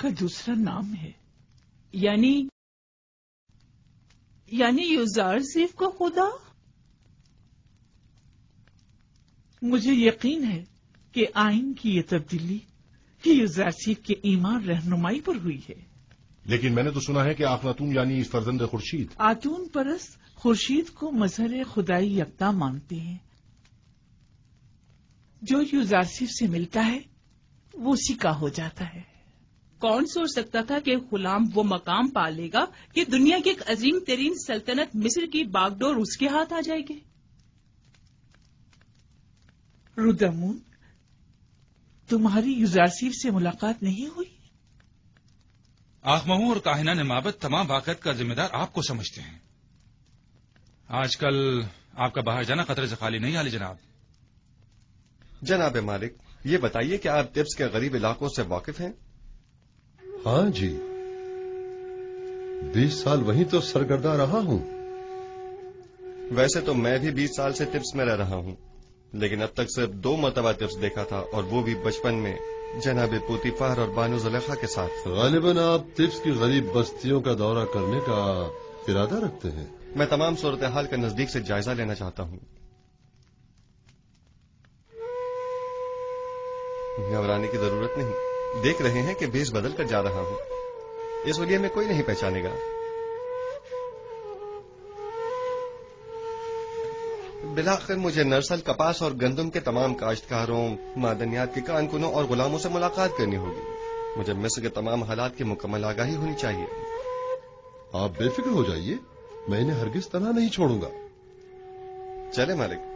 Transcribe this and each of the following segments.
का दूसरा नाम है। यानी यूजारसीफ का खुदा? मुझे यकीन है कि आइन की ये तब्दीली यूजारसीफ के ईमान रहनुमाई पर हुई है। लेकिन मैंने तो सुना है कि आखनातून यानी फर्जंद खुर्शीद, आतून परस्त खुर्शीद को मजहर खुदाई यकता मानते हैं। जो यूजारसीफ से मिलता है वो उसी का हो जाता है। कौन सोच सकता था कि गुलाम वो मकाम पा लेगा कि दुनिया की एक अजीम तरीन सल्तनत मिस्र की बागडोर उसके हाथ आ जाएगी। रुदमून, तुम्हारी यूजारसीफ से मुलाकात नहीं हुई? आखमहू और काहिना नमाबत तमाम वाक़यात का जिम्मेदार आपको समझते हैं। आजकल आपका बाहर जाना खतरे से खाली नहीं, आली जनाब। जनाब मालिक, ये बताइए कि आप तिब्स के गरीब इलाकों से वाकिफ हैं? हाँ जी, 20 साल वहीं तो सरगर्दा रहा हूं। वैसे तो मैं भी 20 साल से तिब्स में रह रहा हूं, लेकिन अब तक सिर्फ 2 मरतबा तिब्स देखा था, और वो भी बचपन में जनाब पोतीफार और बानो जुलेखा के साथ। गालिबन आप तिब्स की गरीब बस्तियों का दौरा करने का इरादा रखते हैं? मैं तमाम सूरत हाल का नजदीक से जायजा लेना चाहता हूं। घबराने की जरूरत नहीं, देख रहे हैं कि भेष बदल कर जा रहा हूं। इस वलिये में कोई नहीं पहचानेगा। बिलाखिर मुझे नरसल, कपास और गंदम के तमाम काश्तकारों, मादनियात के कारकुनों और गुलामों से मुलाकात करनी होगी। मुझे मिस्र के तमाम हालात की मुकम्मल आगाही होनी चाहिए। आप बेफिक्र हो जाइए, मैं इन्हें हरगिज तना नहीं छोड़ूंगा। चले मालिक।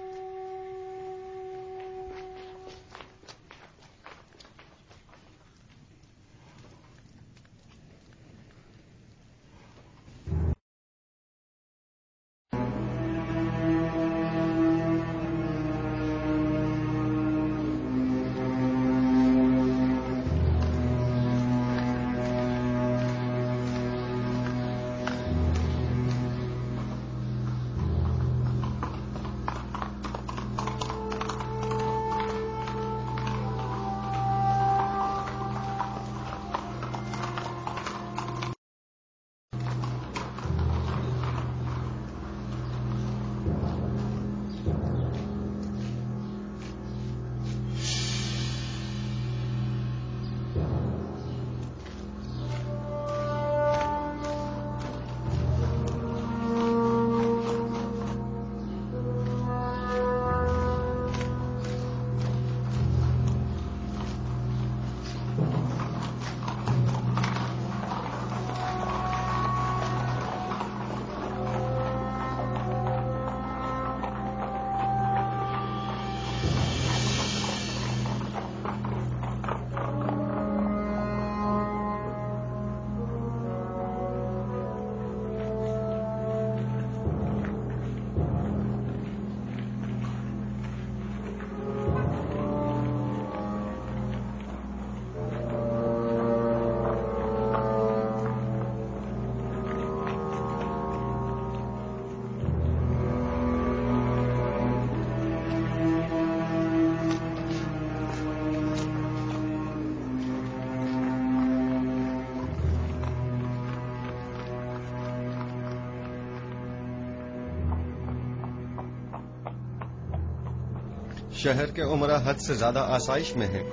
शहर के उमरा हद से ज्यादा आसाइश में हैं।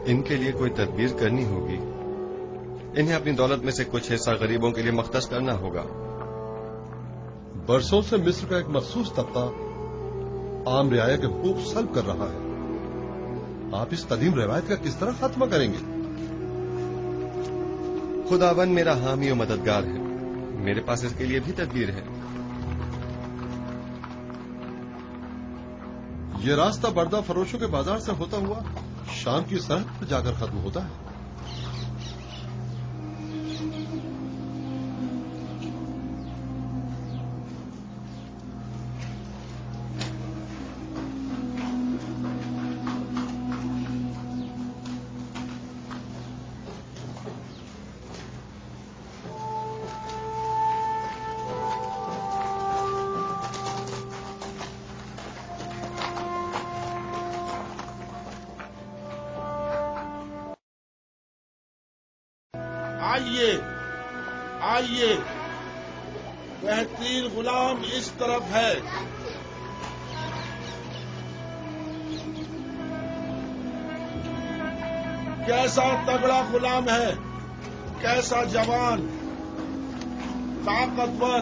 इनके लिए कोई तदबीर करनी होगी। इन्हें अपनी दौलत में से कुछ हिस्सा गरीबों के लिए मख्तस करना होगा। बरसों से मिस्र का एक मखसूस तबका आम रियाया के हुकूक सल्ब कर रहा है। आप इस कदीम रवायत का किस तरह खात्मा करेंगे? खुदावन मेरा हामी और मददगार है। मेरे पास इसके लिए भी तदबीर है। ये रास्ता बर्दा फरोशों के बाजार से होता हुआ शाम की सरहद पर जाकर खत्म होता है। आइए आइए, बेहतरीन गुलाम इस तरफ है। कैसा तगड़ा गुलाम है, कैसा जवान, ताकतवर,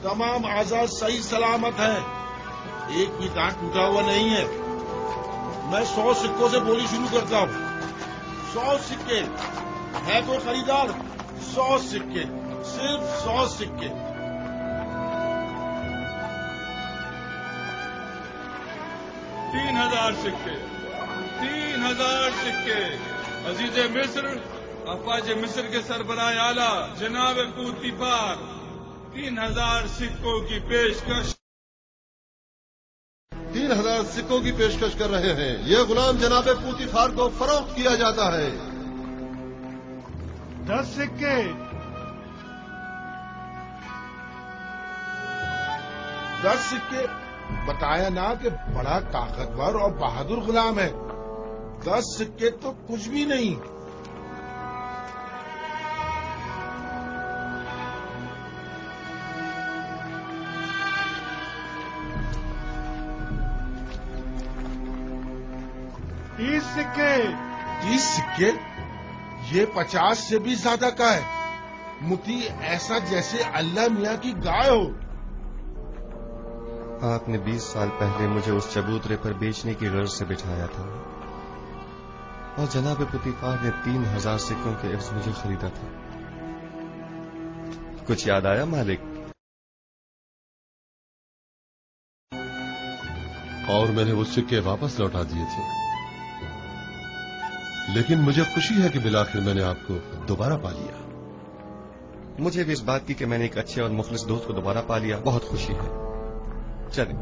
तमाम आजाद सही सलामत है, एक भी दांत टूटा हुआ नहीं है। मैं 100 सिक्कों से बोली शुरू करता हूँ। 100 सिक्के है कोई खरीदार? 100 सिक्के, सिर्फ 100 सिक्के। तीन 3000 सिक्के, 3000 सिक्के। अजीज मिस्र, अफवाज मिस्र के सरबराह आला जनाब पूतीफार 3000 सिक्कों की पेशकश। 3000 सिक्कों की पेशकश कर रहे हैं। यह गुलाम जनाब पूतीफार को फरोख्त किया जाता है। 10 सिक्के, 10 सिक्के। बताया ना कि बड़ा ताकतवर और बहादुर गुलाम है। 10 सिक्के तो कुछ भी नहीं। सिक्के, 30 सिक्के। ये 50 से भी ज्यादा का है। मुती ऐसा जैसे अल्लाह मियाँ की गाय हो। आपने 20 साल पहले मुझे उस चबूतरे पर बेचने की गर्ज से बिठाया था और जनाब पुतीफार ने 3000 सिक्कों के एवज मुझे खरीदा था। कुछ याद आया मालिक? और मैंने वो सिक्के वापस लौटा दिए थे। लेकिन मुझे खुशी है कि बिलाखिर मैंने आपको दोबारा पा लिया। मुझे भी इस बात की कि मैंने एक अच्छे और मुखलिस दोस्त को दोबारा पा लिया बहुत खुशी है। चलें।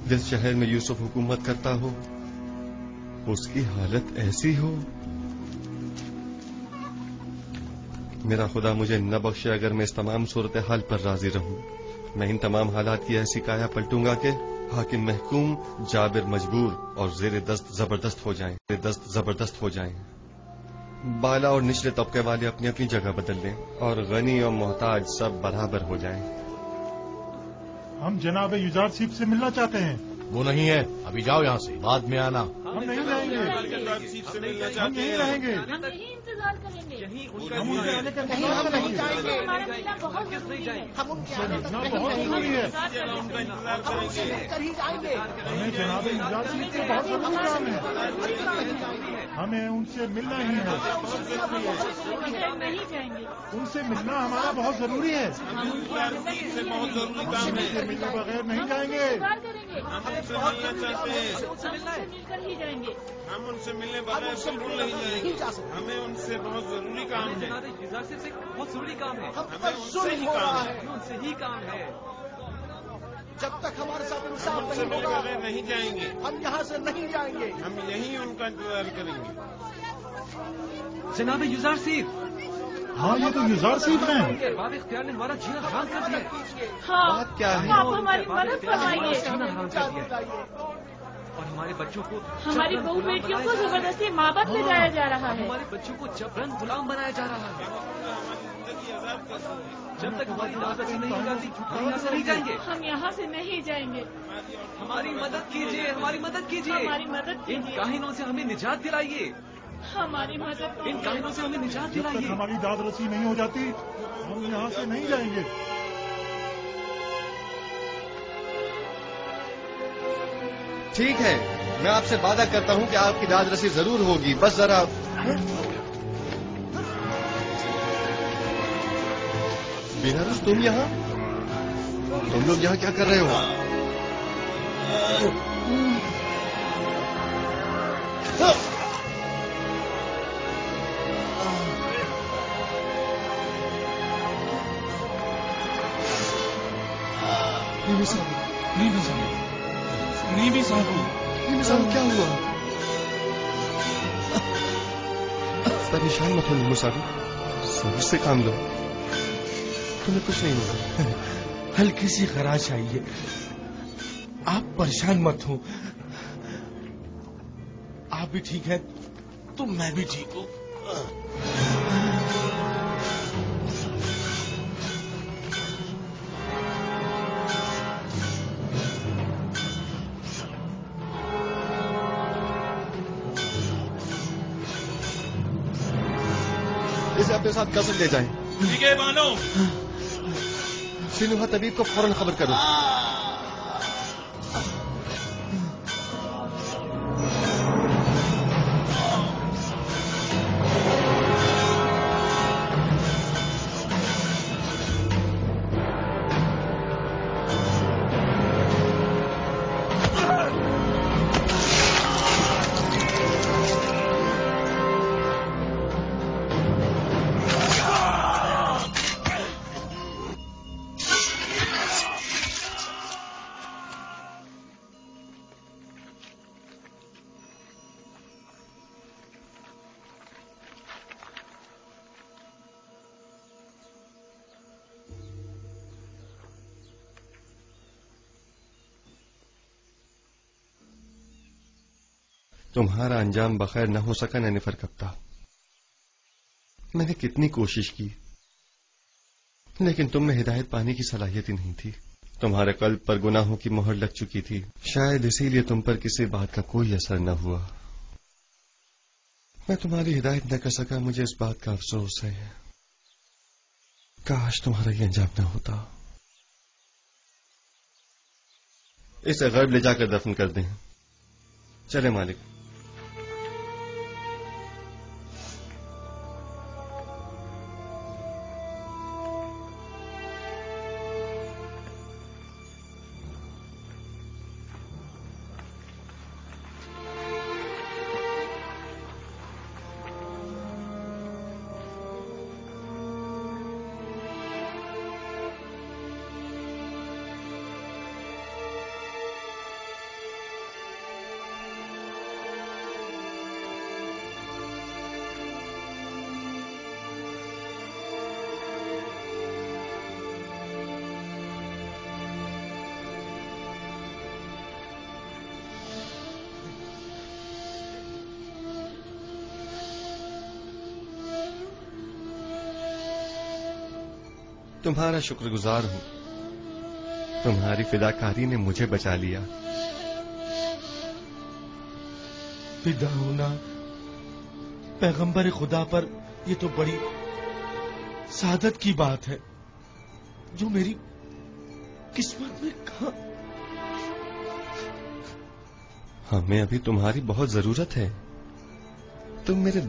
जिस शहर में यूसुफ हुकूमत करता हो उसकी हालत ऐसी हो। मेरा खुदा मुझे न बख्शे अगर मैं इस तमाम सूरत हाल पर राजी रहूं। मैं इन तमाम हालात की ऐसी काया पलटूंगा कि हाकिम महकूम, जाबिर मजबूर और जेर दस्त जबरदस्त हो जाएं। बाला और निचले तबके वाले अपनी अपनी जगह बदल लें और गनी और मोहताज सब बराबर हो जाएं। हम जनाब युजारसीब से मिलना चाहते हैं। वो नहीं है, अभी जाओ यहाँ से, बाद में आना। हम नहीं रहेंगे, हम यहीं रहेंगे, हम यहीं इंतजार करेंगे। हम उनके आने का इंतजार करेंगे। हमारा मिलना बहुत जरूरी है। हम उनके आने का बहुत जरूरी है। हमें जनाब युजारसीब से बहुत जरूरी काम है। हमें उनसे मिलना ही है। नहीं जाएंगे। उनसे मिलना हमारा बहुत जरूरी है। हम उनसे बहुत जरूरी काम है। उनसे मिलने बगैर नहीं जाएंगे। हम उनसे मिलना चाहते हैं। मिलकर ही जाएंगे। हम उनसे मिलने बगैर बिल्कुल नहीं जाएंगे। हमें उनसे बहुत जरूरी काम है। बहुत जरूरी काम है। हमें उनसे ही काम है। उनसे ही काम है। जब तक हमारे साथ हम इंसाफ उनसे नहीं मिलने होगा बगैर नहीं जाएंगे। हम यहाँ से नहीं जाएंगे। हम यही उनका इंतजार करेंगे। जनाब युजार सिंह। हाँ, ये तो युजार सिंह हैं। बाब इख्तियार ने हमारा जीना हराम कर दिया। हाँ, बात क्या है? आप हमारी मदद फरमाइए। जीना हराम कर दिया और हमारे बच्चों को हमारी बहू बेटियों को जबरदस्ती माबद ले जाया जा रहा है। हमारे बच्चों को जबरन गुलाम बनाया जा रहा है। जब तक हमारी आजादी नहीं हो जाती हम यहाँ से नहीं जाएंगे। हम यहाँ से नहीं जाएंगे। हमारी मदद कीजिए, हमारी मदद कीजिए। हमारी मदद इन कीजिए। काहिनों से हमें निजात दिलाइए। हमारी मदद इन काहिनों से हमें निजात जब तक दिलाइए। हमारी दाद रसी नहीं हो जाती हम यहाँ से नहीं जाएंगे। ठीक है, मैं आपसे वादा करता हूँ कि आपकी दाद रसी जरूर होगी। बस जरा बेनारस, तुम यहाँ? तुम लोग यहाँ क्या कर रहे हो? नीवी साहब क्या हुआ? परेशान मत हो नीमू साहब, सब्र से काम लो, तुम्हें कुछ नहीं होगा। हल्की सी खराश आई है, आप परेशान मत हो। आप भी ठीक है तो मैं भी ठीक हूँ। इसे अपने साथ कसम ले जाएं। ठीक है बानो। सिनुहा तबीब को फौरन खबर करो। तुम्हारा अंजाम बखैर न हो सका नैनिफर कप्ता। मैंने कितनी कोशिश की, लेकिन तुम में हिदायत पाने की सलाहियत ही नहीं थी। तुम्हारे कल्ब पर गुनाहों की मोहर लग चुकी थी, शायद इसीलिए तुम पर किसी बात का कोई असर न हुआ। मैं तुम्हारी हिदायत न कर सका, मुझे इस बात का अफसोस है। काश तुम्हारा ये अंजाम न होता। इसे गर्भ ले जाकर दफन कर दें। चले मालिक। तुम्हारा शुक्रगुजार हूं, तुम्हारी फिदाकारी ने मुझे बचा लिया। फिदा होना पैगंबर खुदा पर ये तो बड़ी सादत की बात है, जो मेरी किस्मत में कहा। हमें अभी तुम्हारी बहुत जरूरत है। तुम मेरे